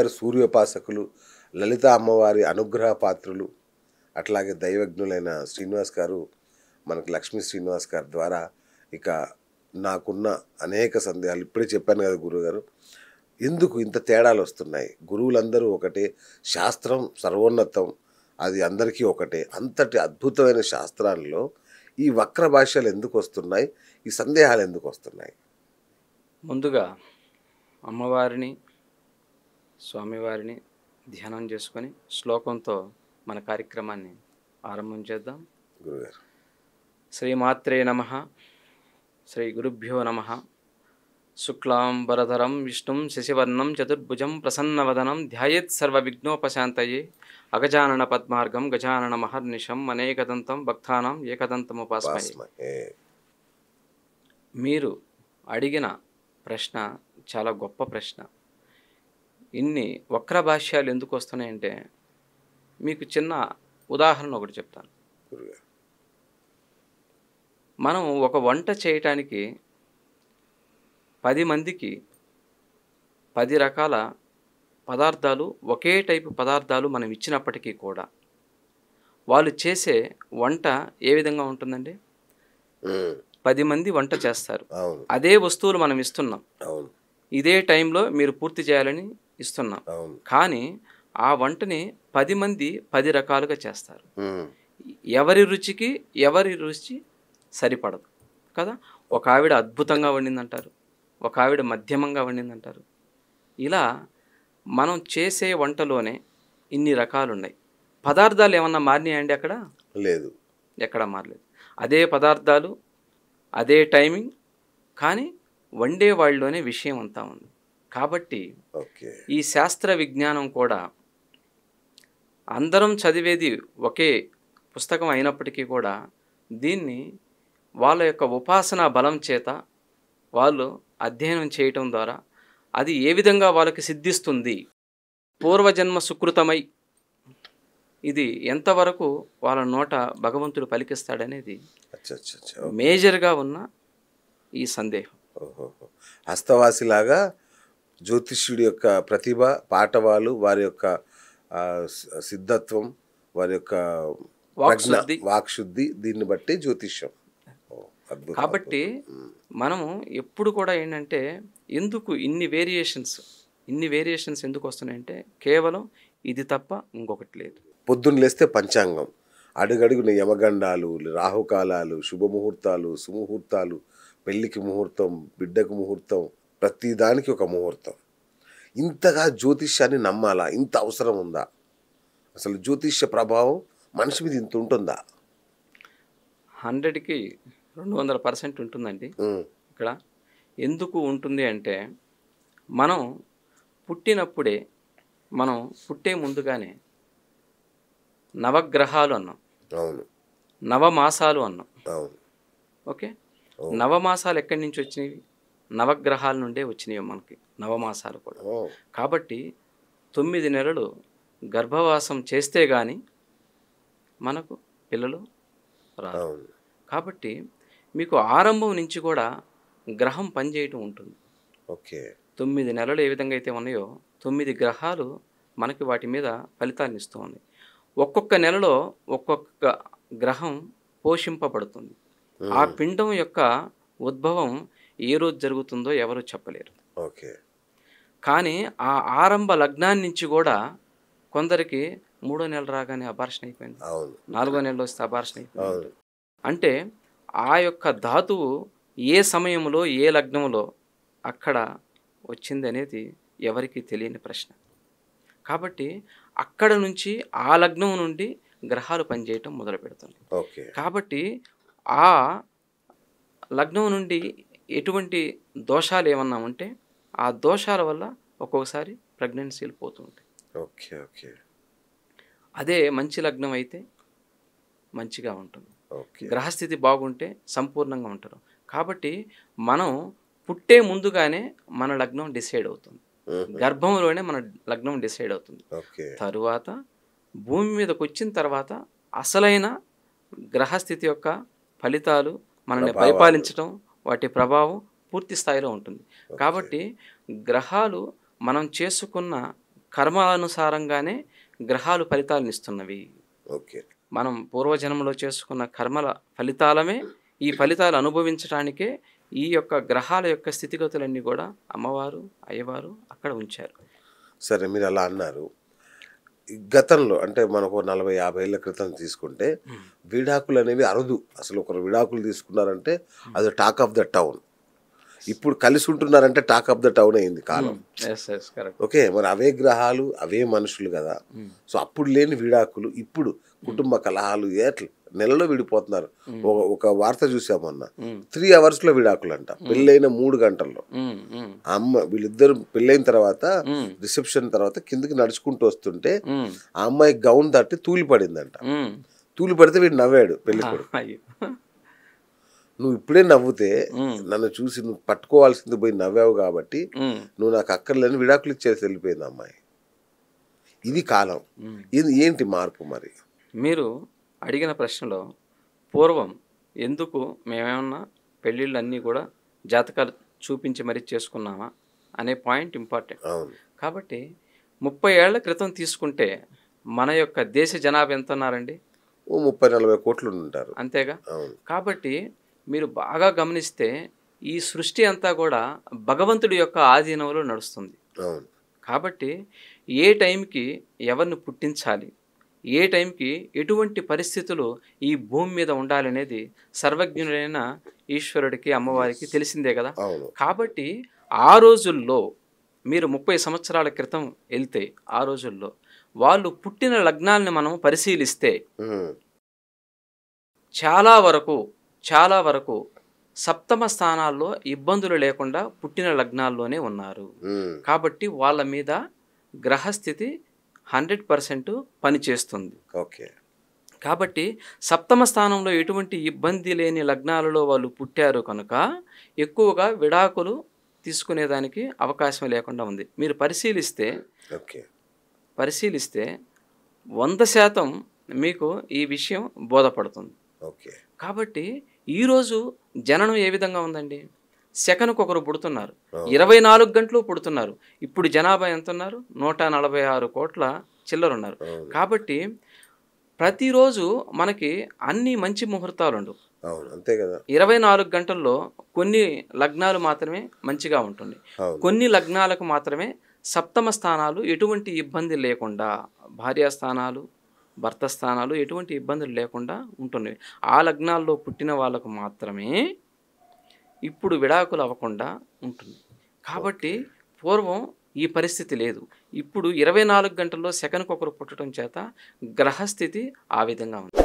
గురువుగారు సూర్యోపాసకులు, లలిత అమ్మవారి అనుగ్రహ పాత్రులు. అట్లాగే దైవజ్ఞులైన శ్రీనివాస్ గారు, మనకు లక్ష్మీ శ్రీనివాస్ గారి ద్వారా ఇక నాకున్న అనేక సందేహాలు ఇప్పుడే చెప్పాను కదా గురువుగారు. ఎందుకు ఇంత తేడాలు వస్తున్నాయి? గురువులందరూ ఒకటే, శాస్త్రం సర్వోన్నతం, అది అందరికీ ఒకటే. అంతటి అద్భుతమైన శాస్త్రాల్లో ఈ వక్ర భాషలు ఎందుకు వస్తున్నాయి? ఈ సందేహాలు ఎందుకు వస్తున్నాయి? ముందుగా అమ్మవారిని స్వామివారిని ధ్యానం చేసుకొని శ్లోకంతో మన కార్యక్రమాన్ని ఆరంభం చేద్దాం. గురుగారు శ్రీమాత్రే నమః. శ్రీ గురుభ్యో నమః. శుక్లాంబరధరం విష్ణుం శశివర్ణం చతుర్భుజం ప్రసన్నవదనం ధ్యాయేత్ సర్వవిఘ్నోపశాంతయే అగజానన పద్మార్గం గజానన మహర్నిశం అనేకదంతం భక్తానాం ఏకదంతముపాస్మహే. మీరు అడిగిన ప్రశ్న చాలా గొప్ప ప్రశ్న. ఇన్ని వక్ర భాష్యాలు ఎందుకు వస్తున్నాయంటే మీకు చిన్న ఉదాహరణ ఒకటి చెప్తాను. మనం ఒక వంట చేయటానికి 10 మందికి 10 రకాల పదార్థాలు, ఒకే టైపు పదార్థాలు మనం ఇచ్చినప్పటికీ కూడా వాళ్ళు చేసే వంట ఏ విధంగా ఉంటుందండి? 10 మంది వంట చేస్తారు, అదే వస్తువులు మనం ఇస్తున్నాం, ఇదే టైంలో మీరు పూర్తి చేయాలని ఇస్తున్నాం. కానీ ఆ వంటని 10 మంది 10 రకాలుగా చేస్తారు. ఎవరి రుచి సరిపడదు కదా. ఒక ఆవిడ అద్భుతంగా వండిందంటారు, ఒక ఆవిడ మధ్యమంగా వండిందంటారు. ఇలా మనం చేసే వంటలోనే ఇన్ని రకాలు ఉన్నాయి. పదార్థాలు ఏమన్నా మారినాయండి? అక్కడ లేదు, ఎక్కడ మారలేదు. అదే పదార్థాలు, అదే టైమింగ్, కానీ వండే వాళ్ళలోనే విషయం అంతా ఉంది. కాబట్టి ఈ శాస్త్ర విజ్ఞానం కూడా అందరం చదివేది ఒకే పుస్తకం అయినప్పటికీ కూడా దీన్ని వాళ్ళ యొక్క ఉపాసనా బలం చేత వాళ్ళు అధ్యయనం చేయటం ద్వారా అది ఏ విధంగా వాళ్ళకి సిద్ధిస్తుంది, పూర్వజన్మ సుకృతమై ఇది ఎంతవరకు వాళ్ళ నోట భగవంతుడు పలికిస్తాడనేది మేజర్గా ఉన్న ఈ సందేహం. హస్తవాసిలాగా జ్యోతిష్యుడి యొక్క ప్రతిభ, పాటవాలు, వారి యొక్క సిద్ధత్వం, వారి యొక్క వాక్శుద్ధి, దీన్ని బట్టి జ్యోతిష్యం. కాబట్టి మనము ఎప్పుడు కూడా ఏంటంటే ఎందుకు ఇన్ని వేరియేషన్స్ ఎందుకు వస్తున్నాయంటే కేవలం ఇది తప్ప ఇంకొకటి లేదు. పొద్దున్న లేస్తే పంచాంగం, అడుగడుగున యమగండాలు, రాహుకాలాలు, శుభముహూర్తాలు, సుముహూర్తాలు, పెళ్లికి ముహూర్తం, బిడ్డకు ముహూర్తం, ప్రతిదానికి ఒక ముహూర్తం. ఇంతగా జ్యోతిష్యాన్ని నమ్మాలా? ఇంత అవసరం ఉందా? అసలు జ్యోతిష్య ప్రభావం మనిషి మీద ఇంత ఉంటుందా? 100కి 200% ఉంటుందండి. ఇక్కడ ఎందుకు ఉంటుంది అంటే మనం పుట్టే ముందుగానే నవగ్రహాలు అన్నాం, నవమాసాలు అన్నాం. ఓకే, నవమాసాలు ఎక్కడి నుంచి వచ్చినవి? నవగ్రహాల నుండే వచ్చినవి మనకి నవమాసాలు కూడా. కాబట్టి 9 నెలలు గర్భవాసం చేస్తే కానీ మనకు పిల్లలు రారు. కాబట్టి మీకు ఆరంభం నుంచి కూడా గ్రహం పనిచేయటం ఉంటుంది. 9 నెలలు ఏ విధంగా అయితే ఉన్నాయో 9 గ్రహాలు మనకి వాటి మీద ఫలితాన్ని ఇస్తూ ఉన్నాయి. ఒక్కొక్క నెలలో ఒక్కొక్క గ్రహం పోషింపబడుతుంది. ఆ పిండం యొక్క ఉద్భవం ఏ రోజు జరుగుతుందో ఎవరు చెప్పలేరు. కానీ ఆ ఆరంభ లగ్నాన్ని నుంచి కూడా కొందరికి 3వ నెల రాగానే అబార్షన్ అయిపోయింది, 4వ నెలలో వస్తే అబార్షన్ అయిపోయింది. అంటే ఆ యొక్క ధాతువు ఏ సమయంలో ఏ లగ్నంలో అక్కడ వచ్చింది అనేది ఎవరికి తెలియని ప్రశ్న. కాబట్టి అక్కడ నుంచి ఆ లగ్నం నుండి గ్రహాలు పనిచేయటం మొదలు పెడుతుంది. కాబట్టి ఆ లగ్నం నుండి ఎటువంటి దోషాలు ఏమన్నా ఉంటే ఆ దోషాల వల్ల ఒక్కొక్కసారి ప్రెగ్నెన్సీలు పోతూ ఉంటాయి. అదే మంచి లగ్నం అయితే మంచిగా ఉంటుంది, గ్రహస్థితి బాగుంటే సంపూర్ణంగా ఉంటారు. కాబట్టి మనం పుట్టే ముందుగానే మన లగ్నం డిసైడ్ అవుతుంది, గర్భంలోనే మన లగ్నం డిసైడ్ అవుతుంది. తరువాత భూమి మీదకి వచ్చిన తర్వాత అసలైన గ్రహస్థితి యొక్క ఫలితాలు మనల్ని పరిపాలించడం, వాటి ప్రభావం పూర్తి స్థాయిలో ఉంటుంది. కాబట్టి గ్రహాలు మనం చేసుకున్న కర్మానుసారంగానే గ్రహాలు ఫలితాలను ఇస్తున్నవి. ఓకే. మనం పూర్వజన్మలో చేసుకున్న కర్మల ఫలితాలమే ఈ ఫలితాలు అనుభవించడానికే ఈ యొక్క గ్రహాల యొక్క స్థితిగతులన్నీ కూడా అమ్మవారు, అయ్యవారు అక్కడ ఉంచారు. సరే, మీరు అలా అన్నారు. ఈ గతంలో అంటే మనకు 40-50 ఏళ్ల క్రితం తీసుకుంటే విడాకులు అనేవి అరుదు. అసలు ఒకరు విడాకులు తీసుకున్నారంటే అది టాక్ ఆఫ్ ద టౌన్. ఇప్పుడు కలిసి ఉంటున్నారంటే టాక్ ఆఫ్ ద టౌన్ అయింది కాలం. ఓకే, మరి అవే గ్రహాలు అవే మనుషులు కదా. సో అప్పుడు లేని విడాకులు ఇప్పుడు కుటుంబ కలహాలు ఎట్లా నెలలో విడిపోతున్నారు. ఒక వార్త చూసామన్నా 3 hours లో విడాకులు అంట, పెళ్ళైన 3 గంటల్లో. అమ్మ వీళ్ళిద్దరు పెళ్ళైన తర్వాత రిసెప్షన్ తర్వాత కిందకి నడుచుకుంటూ వస్తుంటే ఆ అమ్మాయి గౌన్ తట్టి తూలి పడిందంట. తూలి పడితే వీడు నవ్వాడు పెళ్లి కొడుకు. నువ్వు ఇప్పుడే నవ్వుతే నన్ను చూసి నువ్వు పట్టుకోవాల్సింది పోయి నవ్వావు కాబట్టి నువ్వు నాకు అక్కర్లేని విడాకులు ఇచ్చేసి వెళ్ళిపోయింది అమ్మాయి. ఇది కాలం. ఇది ఏంటి మార్పు? మరి మీరు అడిగిన ప్రశ్నలో పూర్వం ఎందుకు మేమేమన్నా పెళ్ళిళ్ళు అన్నీ కూడా జాతకాలు చూపించి మరీ చేసుకున్నామా అనే పాయింట్ ఇంపార్టెంట్. కాబట్టి 30 ఏళ్ల క్రితం తీసుకుంటే మన యొక్క దేశ జనాభా ఎంత ఉన్నారండి? 30-40 కోట్లు ఉంటారు. అంతేగా. కాబట్టి మీరు బాగా గమనిస్తే ఈ సృష్టి అంతా కూడా భగవంతుడి యొక్క ఆధీనంలో నడుస్తుంది. కాబట్టి ఏ టైంకి ఎవరిని పుట్టించాలి, ఏ టైంకి ఎటువంటి పరిస్థితులు ఈ భూమి మీద ఉండాలనేది సర్వజ్ఞుడైన ఈశ్వరుడికి అమ్మవారికి తెలిసిందే కదా. కాబట్టి ఆ రోజుల్లో మీరు 30 సంవత్సరాల క్రితం వెళ్తే ఆ రోజుల్లో వాళ్ళు పుట్టిన లగ్నాలని మనం పరిశీలిస్తే చాలా వరకు సప్తమ స్థానాల్లో ఇబ్బందులు లేకుండా పుట్టిన లగ్నాల్లోనే ఉన్నారు. కాబట్టి వాళ్ళ మీద గ్రహస్థితి 100% పనిచేస్తుంది. ఓకే. కాబట్టి సప్తమ స్థానంలో ఎటువంటి ఇబ్బంది లేని లగ్నాలలో వాళ్ళు పుట్టారు కనుక ఎక్కువగా విడాకులు తీసుకునేదానికి అవకాశం లేకుండా ఉంది. మీరు పరిశీలిస్తే 100% మీకు ఈ విషయం బోధపడుతుంది. కాబట్టి ఈరోజు జననం ఏ విధంగా ఉందండి? సెకనుకు ఒకరు పుడుతున్నారు, 24 గంటలు పుడుతున్నారు. ఇప్పుడు జనాభా ఎంత ఉన్నారు? 146 కోట్ల చిల్లరున్నారు. కాబట్టి ప్రతిరోజు మనకి అన్ని మంచి ముహూర్తాలు ఉండవు. అంతే కదా. 24 గంటల్లో కొన్ని లగ్నాలు మాత్రమే మంచిగా ఉంటుంది. కొన్ని లగ్నాలకు మాత్రమే సప్తమ స్థానాలు ఎటువంటి ఇబ్బంది లేకుండా, భార్యాస్థానాలు, భర్త స్థానాలు ఎటువంటి ఇబ్బందులు లేకుండా ఉంటున్నాయి. ఆ లగ్నాల్లో పుట్టిన వాళ్ళకు మాత్రమే ఇప్పుడు విడాకులు అవ్వకుండా ఉంటుంది. కాబట్టి పూర్వం ఈ పరిస్థితి లేదు. ఇప్పుడు 24 గంటల్లో సెకనుకు ఒకరు పుట్టడం చేత గ్రహస్థితి ఆ విధంగా ఉంది.